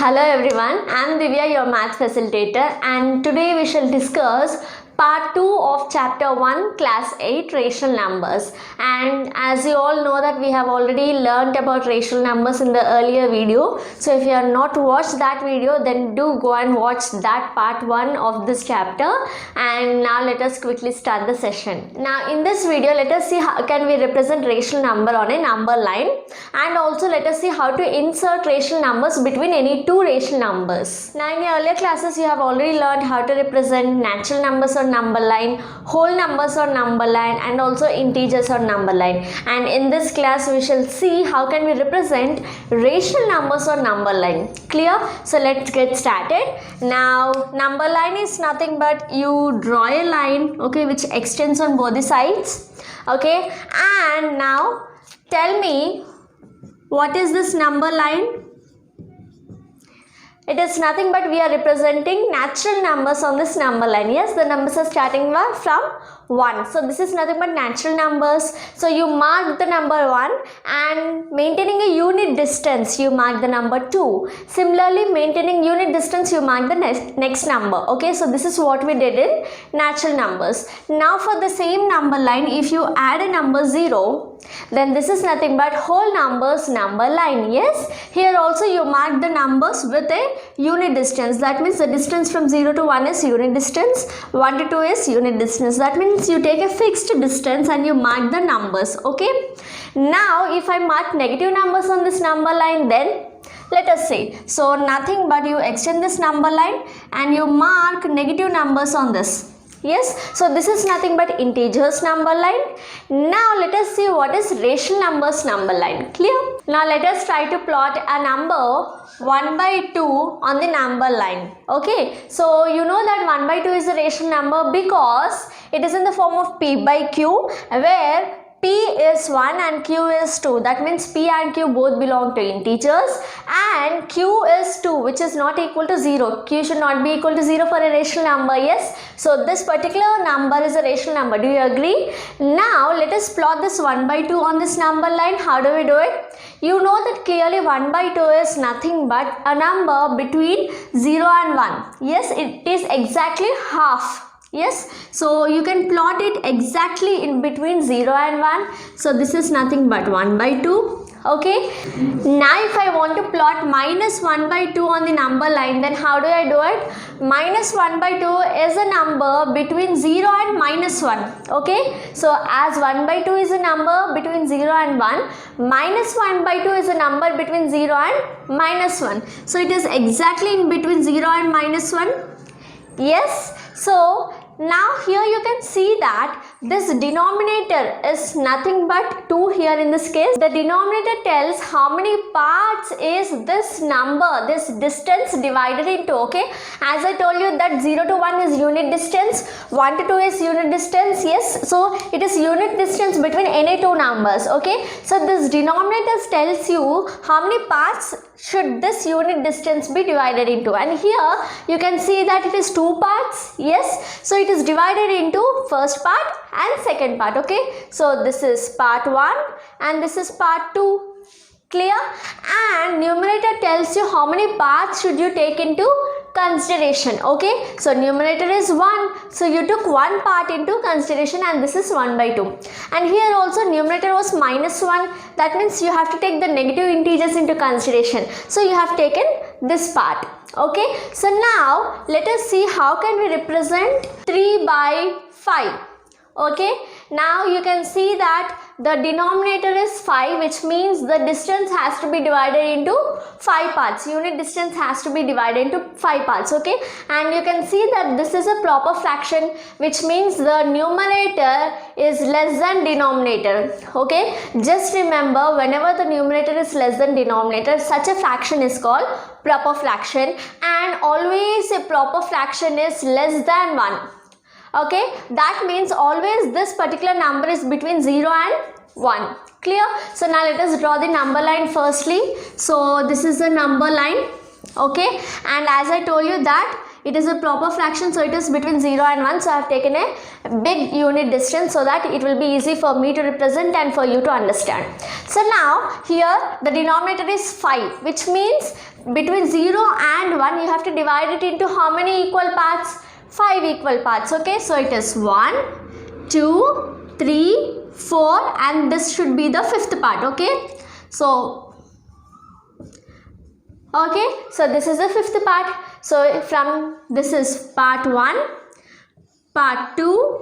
Hello everyone, I am Divya, your math facilitator, and today we shall discuss part 2 of chapter 1 class 8 rational numbers. And as you all know that we have already learnt about rational numbers in the earlier video, so if you have not watched that video, then do go and watch that part 1 of this chapter. And now let us quickly start the session. Now in this video, let us see how can we represent rational number on a number line, and also let us see how to insert rational numbers between any two rational numbers. Now in your earlier classes, you have already learned how to represent natural numbers on number line, whole numbers on number line, and also integers on number line. And in this class, we shall see how can we represent rational numbers on number line. Clear? So let's get started. Now number line is nothing but you draw a line, okay, which extends on both the sides, okay. And now tell me, what is this number line? It is nothing but we are representing natural numbers on this number line. Yes, the numbers are starting from 1. So this is nothing but natural numbers. So you mark the number 1, and maintaining a unit distance, you mark the number 2. Similarly, maintaining unit distance, you mark the next number. Okay, so this is what we did in natural numbers. Now for the same number line, if you add a number 0, then this is nothing but whole numbers number line. Yes, here also you mark the numbers with a unit distance. That means the distance from 0 to 1 is unit distance, 1 to 2 is unit distance. That means you take a fixed distance and you mark the numbers. Okay, now if I mark negative numbers on this number line, then let us see. So nothing but you extend this number line and you mark negative numbers on this. Yes, so this is nothing but integers number line. Now let us see what is rational numbers number line. Clear? Now let us try to plot a number 1 by 2 on the number line. Okay, so you know that 1 by 2 is a rational number because it is in the form of p by q, where p is 1 and q is 2. That means p and q both belong to integers, and q is 2, which is not equal to 0. Q should not be equal to 0 for a rational number. Yes, so this particular number is a rational number. Do you agree? Now let us plot this 1 by 2 on this number line. How do we do it? You know that clearly 1 by 2 is nothing but a number between 0 and 1. Yes, it is exactly half. Yes, so you can plot it exactly in between 0 and 1. So this is nothing but 1 by 2. Okay, now if I want to plot minus 1 by 2 on the number line, then how do I do it? Minus 1 by 2 is a number between 0 and minus 1. Okay, so as 1 by 2 is a number between 0 and 1, minus 1 by 2 is a number between 0 and minus 1. So it is exactly in between 0 and minus 1. Yes, so now here you can see that this denominator is nothing but 2 here in this case. The denominator tells how many parts is this number, this distance divided into. Okay, as I told you that 0 to 1 is unit distance, 1 to 2 is unit distance. Yes, so it is unit distance between any two numbers. Okay, so this denominator tells you how many parts should this unit distance be divided into, and here you can see that it is 2 parts. Yes, so it is divided into first part and second part. Okay, so this is part 1 and this is part 2. Clear? And numerator tells you how many parts should you take into consideration. Okay, so numerator is 1, so you took 1 part into consideration, and this is 1 by 2. And here also numerator was minus 1. That means you have to take the negative integers into consideration, so you have taken this part. Okay, so now let us see how can we represent 3 by 5. Okay, now you can see that the denominator is 5, which means the distance has to be divided into 5 parts. Unit distance has to be divided into 5 parts. Okay, and you can see that this is a proper fraction, which means the numerator is less than denominator. Okay, just remember, whenever the numerator is less than denominator, such a fraction is called proper fraction, and always a proper fraction is less than 1. Okay, that means always this particular number is between 0 and 1. Clear? So now let us draw the number line firstly. So this is the number line. Okay, and as I told you that it is a proper fraction, so it is between 0 and 1. So I have taken a big unit distance so that it will be easy for me to represent and for you to understand. So now here the denominator is 5, which means between 0 and 1 you have to divide it into how many equal parts? 5 equal parts. Okay, so it is 1, 2, 3, 4, and this should be the 5th part. Okay, so this is the 5th part. So from this is part 1, part 2,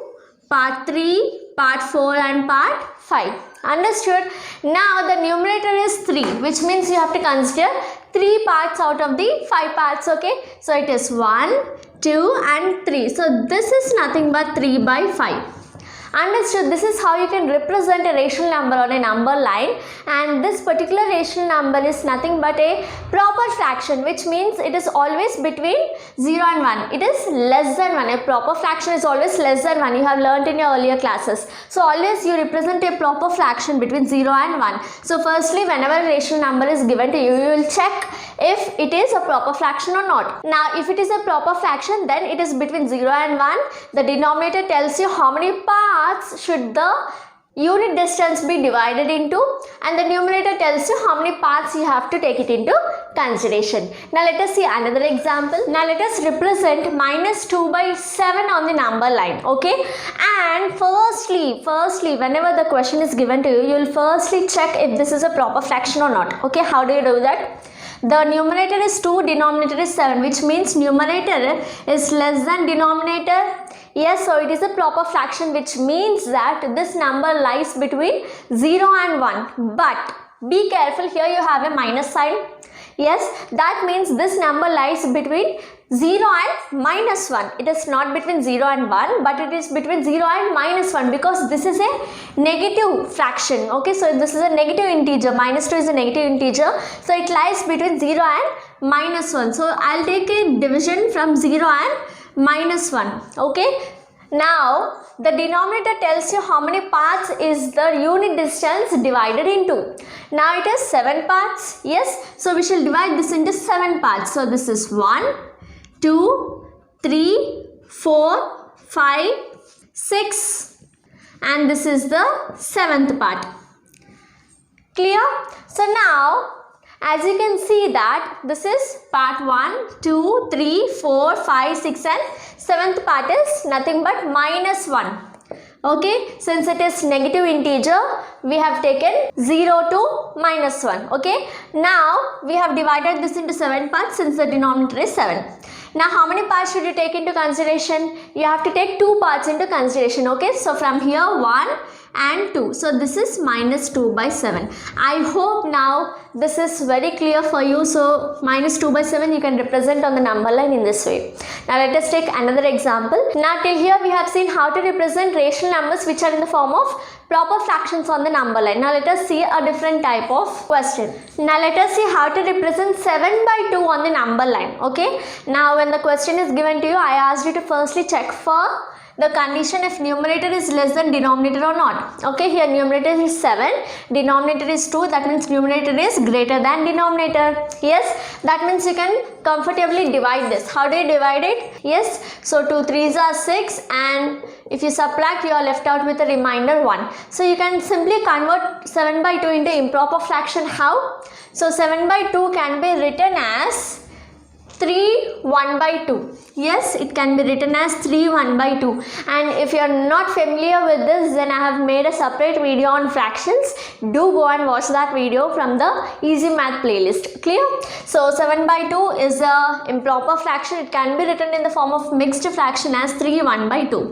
part 3, part 4 and part 5. Understood? Now the numerator is 3, which means you have to consider 3 parts out of the 5 parts. Okay, so it is 1, 2 and 3. So this is nothing but 3 by 5. Understood? This is how you can represent a rational number on a number line, and this particular rational number is nothing but a proper fraction, which means it is always between 0 and 1. It is less than 1. A proper fraction is always less than 1. You have learnt in your earlier classes. So always you represent a proper fraction between 0 and 1. So firstly, whenever a rational number is given to you, you will check if it is a proper fraction or not. Now if it is a proper fraction, then it is between 0 and 1. The denominator tells you how many parts should the unit distance be divided into, and the numerator tells you how many parts you have to take it into consideration. Now let us see another example. Now let us represent -2 by 7 on the number line. Okay, and firstly whenever the question is given to you, you will firstly check if this is a proper fraction or not. Okay, how do you do that? The numerator is 2, denominator is 7, which means numerator is less than denominator. Yes, so it is a proper fraction, which means that this number lies between 0 and 1. But be careful, here you have a minus sign. Yes, that means this number lies between 0 and minus 1. It is not between 0 and 1, but it is between 0 and minus 1, because this is a negative fraction. Okay, so this is a negative integer. -2 is a negative integer. So it lies between 0 and minus 1. So I'll take a division from 0 and minus 1. Okay, now the denominator tells you how many parts is the unit distance divided into. Now it is 7 parts. Yes, so we shall divide this into 7 parts. So this is 1, 2, 3, 4, 5, 6, and this is the 7th part. Clear? So now as you can see that this is part 1, 2, 3, 4, 5, 6 and 7th part is nothing but -1. Okay, since it is negative integer, we have taken 0 to -1. Okay, now we have divided this into 7 parts since the denominator is 7. Now how many parts should you take into consideration? You have to take 2 parts into consideration. Okay, so from here 1 and 2. So this is -2 by 7. I hope now this is very clear for you. So -2 by 7 you can represent on the number line in this way. Now let us take another example. Now till here we have seen how to represent rational numbers which are in the form of proper fractions on the number line. Now let us see a different type of question. Now let us see how to represent 7 by 2 on the number line. Okay, now when the question is given to you, I asked you to firstly check for the condition if numerator is less than denominator or not. Okay, here numerator is 7, denominator is 2, that means numerator is greater than denominator. Yes, that means you can comfortably divide this. How do you divide it? Yes, so 2 3s are 6, and if you subtract, you are left out with a remainder 1. So you can simply convert 7 by 2 into improper fraction. How? So 7 by 2 can be written as 3 1 by 2. Yes, it can be written as 3 1 by 2. And if you are not familiar with this, then I have made a separate video on fractions. Do go and watch that video from the Easy Math playlist. Clear? So 7 by 2 is a improper fraction. It can be written in the form of mixed fraction as 3 1 by 2.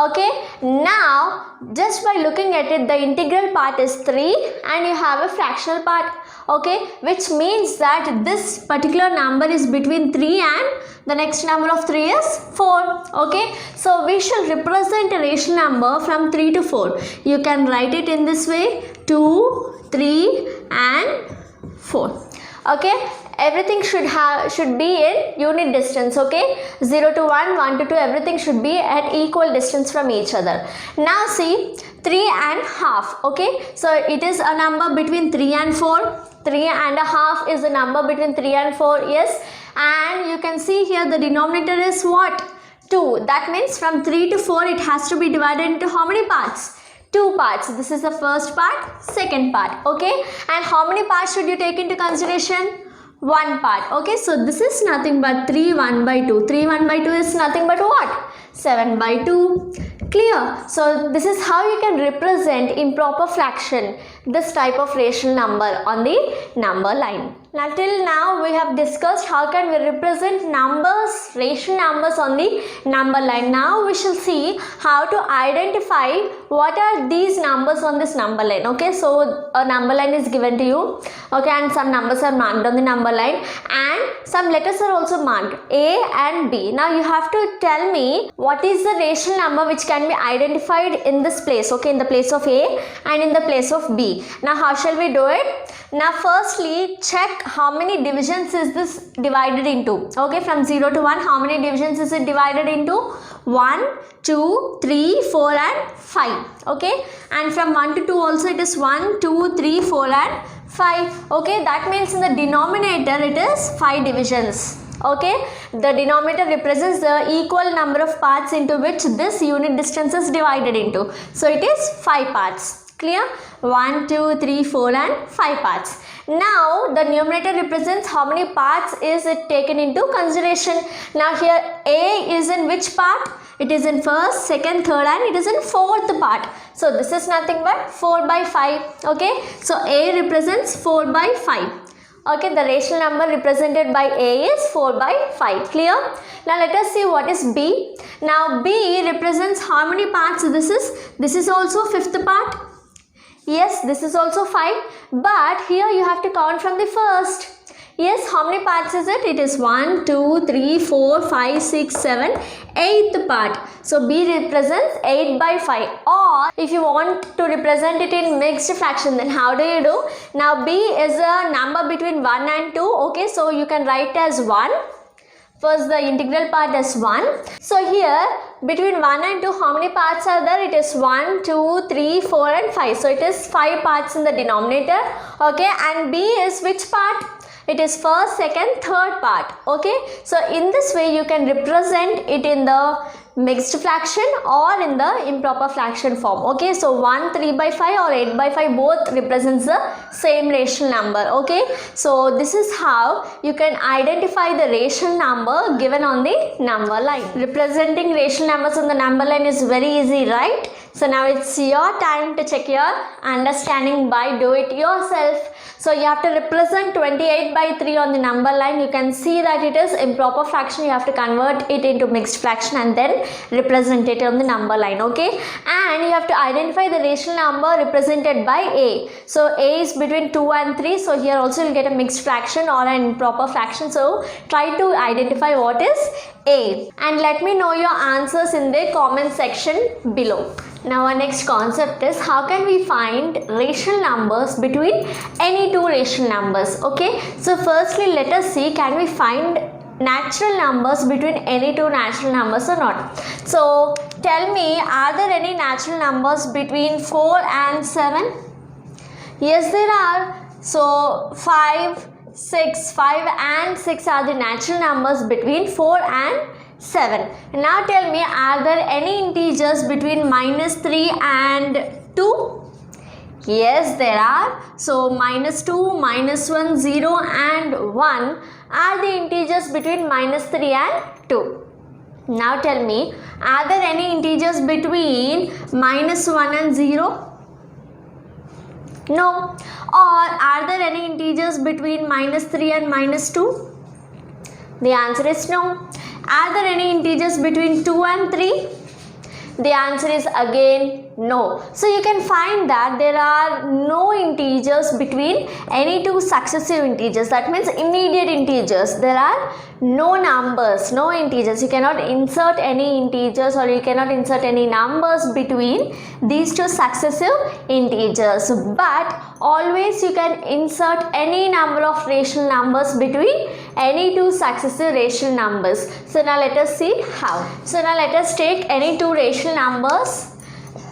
Okay, now just by looking at it, the integral part is 3 and you have a fractional part. Okay, which means that this particular number is between 3 and the next number of 3 is 4. Okay, so we shall represent a rational number from 3 to 4. You can write it in this way: 2, 3 and 4. Okay, everything should be in unit distance, okay? 0 to 1, 1 to 2, everything should be at equal distance from each other. Now see 3.5, okay? So it is a number between 3 and 4. 3.5 is a number between 3 and 4, yes. And you can see here the denominator is what? 2. That means from 3 to 4 it has to be divided into how many parts? 2 parts. This is the first part, second part, okay? And how many parts should you take into consideration? 1 part, okay? So this is nothing but 3 1 by 2. 3 1 by 2 is nothing but what? 7 by 2. Clear? So this is how you can represent improper fraction, this type of rational number on the number line. Now till now we have discussed how can we represent numbers, rational numbers on the number line. Now we shall see how to identify what are these numbers on this number line, okay? So a number line is given to you, okay, and some numbers are marked on the number line and some letters are also marked, A and B. Now you have to tell me what is the rational number which can be identified in this place, okay, in the place of A and in the place of B. Now how shall we do it? Now firstly check how many divisions is this divided into, okay? From 0 to 1, how many divisions is it divided into? 1, 2, 3, 4 and 5, okay? And from 1 to 2 also it is 1, 2, 3, 4 and 5, okay? That means in the denominator it is 5 divisions, okay? The denominator represents the equal number of parts into which this unit distance is divided into. So it is 5 parts. Clear? 1, 2, 3, 4 and 5 parts. Now the numerator represents how many parts is it taken into consideration. Now here A is in which part? It is in first, second, third and it is in fourth part. So this is nothing but 4 by 5. Okay. So A represents 4 by 5. Okay, the rational number represented by A is 4 by 5. Clear? Now let us see what is B. Now B represents how many parts this is? This is also fifth part. Yes, this is also 5, but here you have to count from the first. Yes, how many parts is it? It is 1, 2, 3, 4, 5, 6, 7, 8th part. So B represents 8 by 5. Or if you want to represent it in mixed fraction, then how do you do? Now B is a number between 1 and 2. Okay, so you can write as 1. First the integral part is 1. So here between 1 and 2 how many parts are there? It is 1, 2, 3, 4 and 5. So it is 5 parts in the denominator. Okay, and B is which part? It is first, second, third part. Okay, so in this way you can represent it in the mixed fraction or in the improper fraction form. Okay, so 1 3 by 5 or 8 by 5 both represents the same rational number. Okay, so this is how you can identify the rational number given on the number line. Representing rational numbers on the number line is very easy, right? So now it's your time to check your understanding by do it yourself. So you have to represent 28 by 3 on the number line. You can see that it is improper fraction. You have to convert it into mixed fraction and then represent it on the number line. Okay, and you have to identify the rational number represented by A. So A is between 2 and 3. So here also you'll get a mixed fraction or an improper fraction. So try to identify what is A and let me know your answers in the comment section below. Now our next concept is how can we find rational numbers between any two rational numbers. Okay, so firstly let us see, can we find natural numbers between any two natural numbers or not? So tell me, are there any natural numbers between 4 and 7? Yes, there are. So 5 and 6 are the natural numbers between 4 and 7. Now tell me, are there any integers between -3 and 2? Yes, there are. So -2, -1, 0 and 1 are the integers between -3 and 2. Now tell me, are there any integers between -1 and 0? No. Or are there any integers between -3 and -2? The answer is no. Are there any integers between 2 and 3? The answer is again No. So you can find that there are no integers between any two successive integers. That means immediate integers. There are no numbers, no integers. You cannot insert any integers or you cannot insert any numbers between these two successive integers. But always you can insert any number of rational numbers between any two successive rational numbers. So now let us see how. So now let us take any two rational numbers.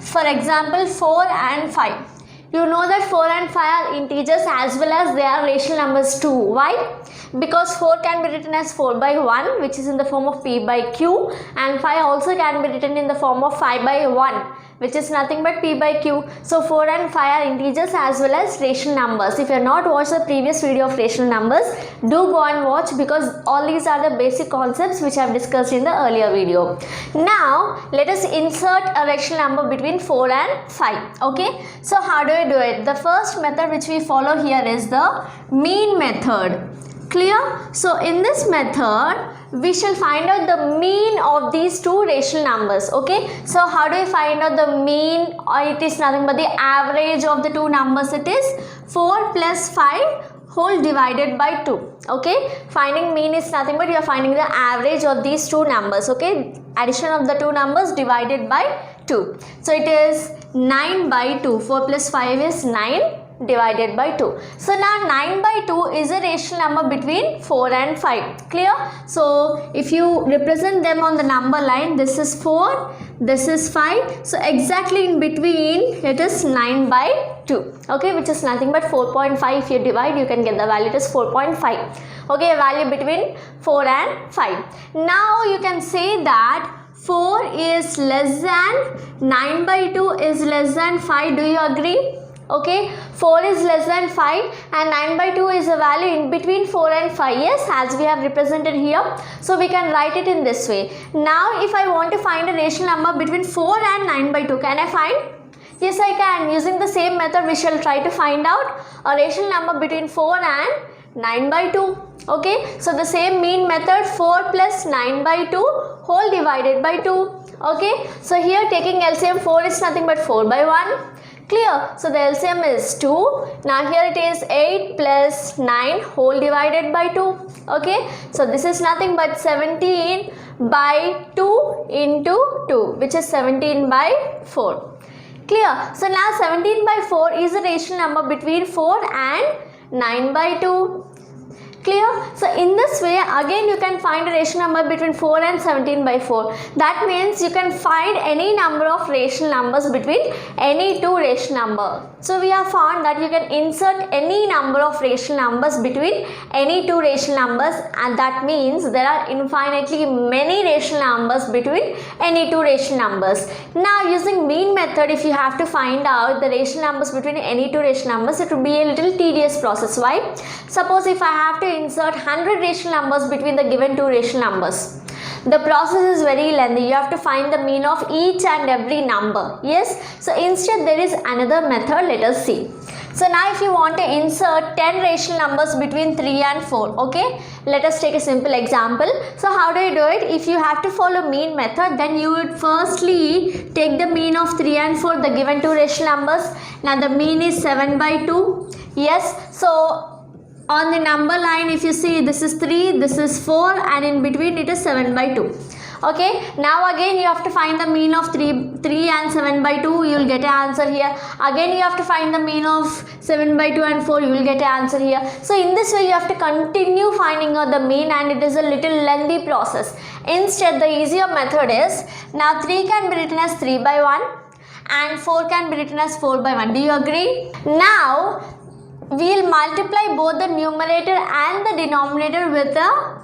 For example, 4 and 5. You know that 4 and 5 are integers as well as they are rational numbers too. Why? Because 4 can be written as 4 by 1, which is in the form of p by q, and 5 also can be written in the form of 5 by 1, which is nothing but p by q. So 4 and 5 are integers as well as rational numbers. If you have not watched the previous video of rational numbers, do go and watch, because all these are the basic concepts which I have discussed in the earlier video. Now let us insert a rational number between 4 and 5. Okay, so how do I do it? The first method which we follow here is the mean method. Clear? So in this method we shall find out the mean of these two rational numbers. Okay, so how do we find out the mean? Or it is nothing but the average of the two numbers. It is 4 plus 5 whole divided by 2. Okay, finding mean is nothing but you are finding the average of these two numbers. Okay, addition of the two numbers divided by 2. So it is 9 by 2. 4 plus 5 is 9 divided by 2. So now 9 by 2 is a rational number between 4 and 5. Clear? So if you represent them on the number line, this is 4, this is 5. So exactly in between it is 9 by 2. Okay, which is nothing but 4.5. If you divide, you can get the value. It is 4.5. Okay, a value between 4 and 5. Now you can say that 4 is less than 9 by 2 is less than 5. Do you agree? Okay, 4 is less than 5 and 9 by 2 is a value in between 4 and 5. Yes, as we have represented here. So we can write it in this way. Now if I want to find a rational number between 4 and 9 by 2, can I find? Yes, I can. Using the same method we shall try to find out a rational number between 4 and 9 by 2. Okay, so the same mean method, 4 plus 9 by 2 whole divided by 2. Okay, so here taking LCM, 4 is nothing but 4 by 1. Clear? So the LCM is 2. Now here it is 8 plus 9 whole divided by 2. Okay, so this is nothing but 17 by 2 into 2, which is 17 by 4. Clear? So now 17 by 4 is a rational number between 4 and 9 by 2. Clear? So in this way again you can find a rational number between 4 and 17 by 4. That means you can find any number of rational numbers between any two rational number. So we have found that you can insert any number of rational numbers between any two rational numbers, and that means there are infinitely many rational numbers between any two rational numbers. Now using mean method, if you have to find out the rational numbers between any two rational numbers, it will be a little tedious process. Why? Suppose if I have to insert 100 rational numbers between the given two rational numbers, the process is very lengthy. You have to find the mean of each and every number. Yes, so instead there is another method. Let us see. So now if you want to insert 10 rational numbers between 3 and 4, okay, let us take a simple example. So how do you do it? If you have to follow mean method, then you would firstly take the mean of 3 and 4, the given two rational numbers. Now the mean is 7 by 2. Yes, so on the number line, if you see, this is 3, this is 4, and in between it is 7 by 2. Okay, now again you have to find the mean of 3 and 7 by 2, you will get an answer here. Again you have to find the mean of 7 by 2 and 4, you will get an answer here. So in this way you have to continue finding out the mean, and it is a little lengthy process. Instead the easier method is, now 3 can be written as 3 by 1 and 4 can be written as 4 by 1. Do you agree? Now we will multiply both the numerator and the denominator with a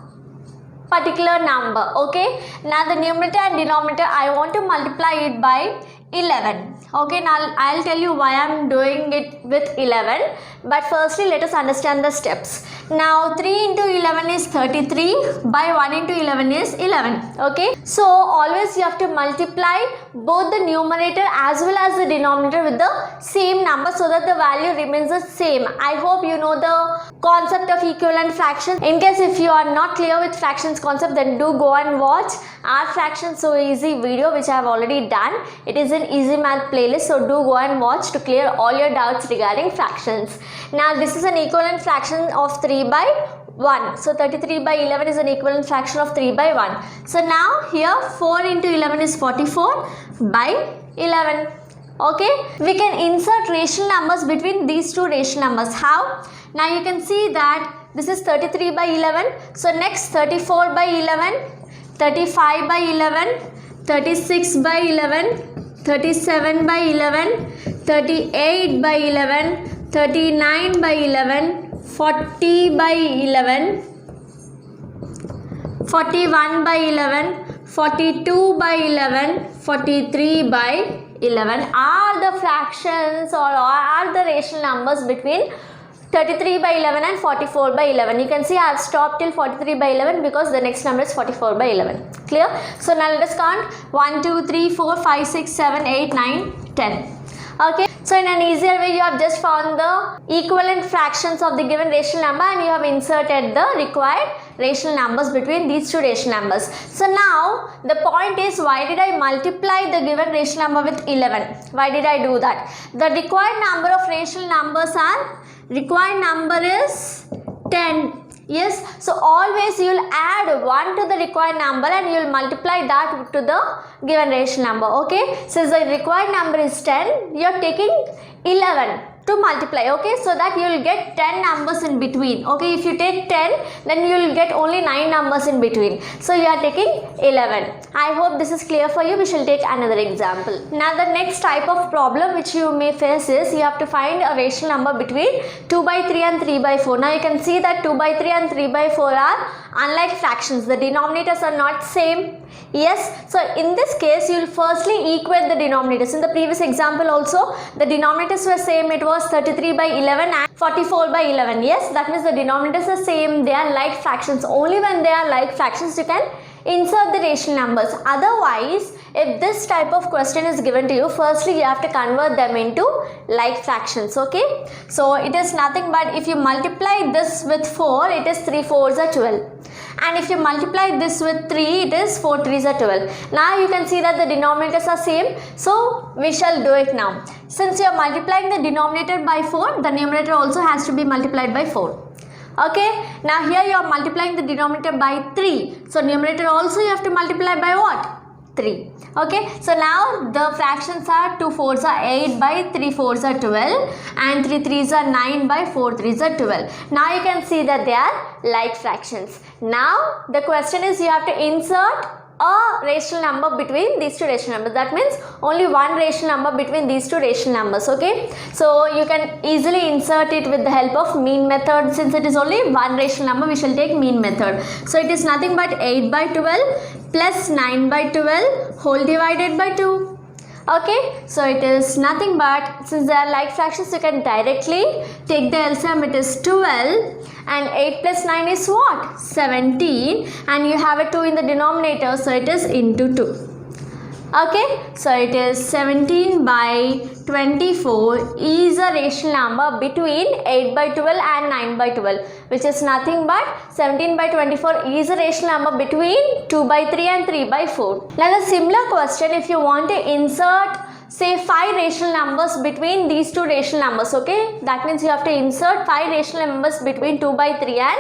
particular number. Okay, now the numerator and denominator I want to multiply it by 11. Okay, now I'll tell you why I'm doing it with 11. but firstly let us understand the steps. Now 3 into 11 is 33, by 1 into 11 is 11. Okay, so always you have to multiply both the numerator as well as the denominator with the same number so that the value remains the same. I hope you know the concept of equivalent fractions. In case if you are not clear with fractions concept, then do go and watch our fraction so easy video which I have already done. It is an easy math playlist, so do go and watch to clear all your doubts regarding fractions. Now this is an equivalent fraction of 3 by 1. So 33 by 11 is an equivalent fraction of 3 by 1. So now here 4 into 11 is 44 by 11. Okay, we can insert rational numbers between these two rational numbers. How? Now you can see that this is 33 by 11. So next 34 by 11, 35 by 11, 36 by 11, 37 by 11, 38 by 11, 39 by 11, 40 by 11, 41 by 11, 42 by 11, 43 by 11 are the fractions or are the rational numbers between 33 by 11 and 44 by 11. You can see I have stopped till 43 by 11 because the next number is 44 by 11. Clear? So now let us count 1, 2, 3, 4, 5, 6, 7, 8, 9, 10. Okay, so in an easier way you have just found the equivalent fractions of the given rational number and you have inserted the required rational numbers between these two rational numbers. So now the point is, why did I multiply the given rational number with 11? Why did I do that? The required number of rational numbers is 10. Yes, so always you will add 1 to the required number and you will multiply that to the given rational number. Okay, since the required number is 10, you are taking 11 to multiply. Okay, so that you will get 10 numbers in between. Okay, if you take 10, then you will get only 9 numbers in between. So you are taking 11. I hope this is clear for you. We shall take another example. Now the next type of problem which you may face is you have to find a rational number between 2 by 3 and 3 by 4. Now you can see that 2 by 3 and 3 by 4 are unlike fractions. The denominators are not same. Yes, so in this case you will firstly equate the denominators. In the previous example also the denominators were same. It was 33 by 11 and 44 by 11. Yes, that means the denominators are same. They are like fractions. Only when they are like fractions you can insert the rational numbers. Otherwise, if this type of question is given to you, firstly you have to convert them into like fractions. Okay, so it is nothing but if you multiply this with 4, it is 3 4s are 12. And if you multiply this with 3, it is 4 3s are 12. Now you can see that the denominators are same. So we shall do it now. Since you are multiplying the denominator by 4, the numerator also has to be multiplied by 4. Okay, now here you are multiplying the denominator by 3. So numerator also you have to multiply by what? 3. Okay, so now the fractions are 2 4s are 8 by 3 4s are 12 and 3 3s are 9 by 4 3s are 12. Now you can see that they are like fractions. Now the question is you have to insert a rational number between these two rational numbers. That means only one rational number between these two rational numbers. Okay, so you can easily insert it with the help of mean method. Since it is only one rational number, we shall take mean method. So it is nothing but 8 by 12 plus 9 by 12 whole divided by 2. Okay, so it is nothing but, since they are like fractions, you can directly take the LCM. It is 12 and 8 plus 9 is what? 17, and you have a 2 in the denominator, so it is into 2. Okay, so it is 17 by 24 is a rational number between 8 by 12 and 9 by 12, which is nothing but 17 by 24 is a rational number between 2 by 3 and 3 by 4. Now the similar question, if you want to insert say 5 rational numbers between these two rational numbers, okay, that means you have to insert 5 rational numbers between 2 by 3 and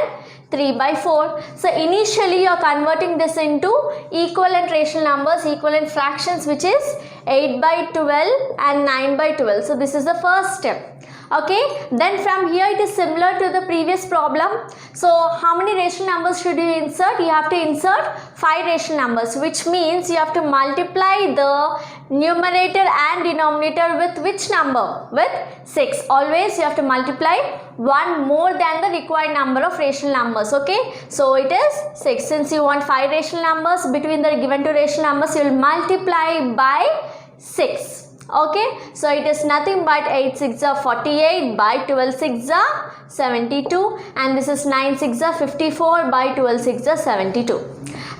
3 by 4. So initially you are converting this into equivalent rational numbers, equivalent fractions, which is 8 by 12 and 9 by 12. So this is the first step. Okay, then from here it is similar to the previous problem. So how many rational numbers should you insert? You have to insert 5 rational numbers, which means you have to multiply the numerator and denominator with which number? With 6. Always you have to multiply one more than the required number of rational numbers. Okay, so it is 6. Since you want 5 rational numbers between the given two rational numbers, you will multiply by 6. Okay, so it is nothing but 8 6 are 48 by 12 6 are 72, and this is 9 6 are 54 by 12 6 are 72.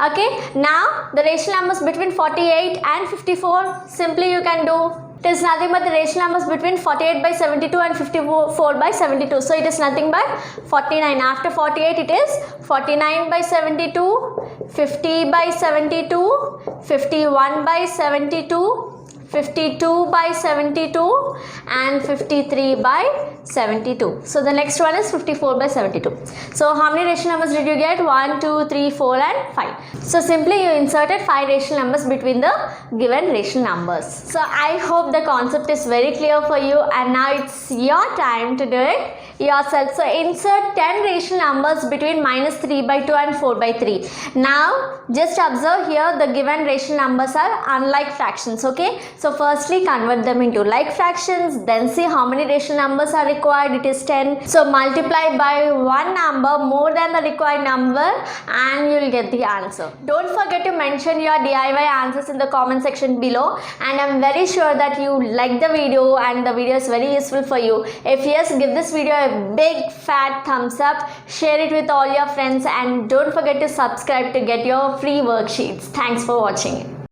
Okay, now the rational numbers between 48 and 54, simply you can do, it is nothing but the rational numbers between 48 by 72 and 54 by 72. So it is nothing but 49. After 48 it is 49 by 72, 50 by 72, 51 by 72, 52 by 72 and 53 by 72. So the next one is 54 by 72. So how many rational numbers did you get? 1, 2, 3, 4 and 5. So simply you inserted 5 rational numbers between the given rational numbers. So I hope the concept is very clear for you, and now it's your time to do it yourself. So insert 10 rational numbers between minus 3 by 2 and 4 by 3. Now just observe here, the given rational numbers are unlike fractions. Okay, so firstly convert them into like fractions, then see how many rational numbers are required. It is 10. So multiply by one number more than the required number and you will get the answer. Don't forget to mention your DIY answers in the comment section below, and I'm very sure that you like the video and the video is very useful for you. If yes, give this video a big fat thumbs up, share it with all your friends, and don't forget to subscribe to get your free worksheets. Thanks for watching it.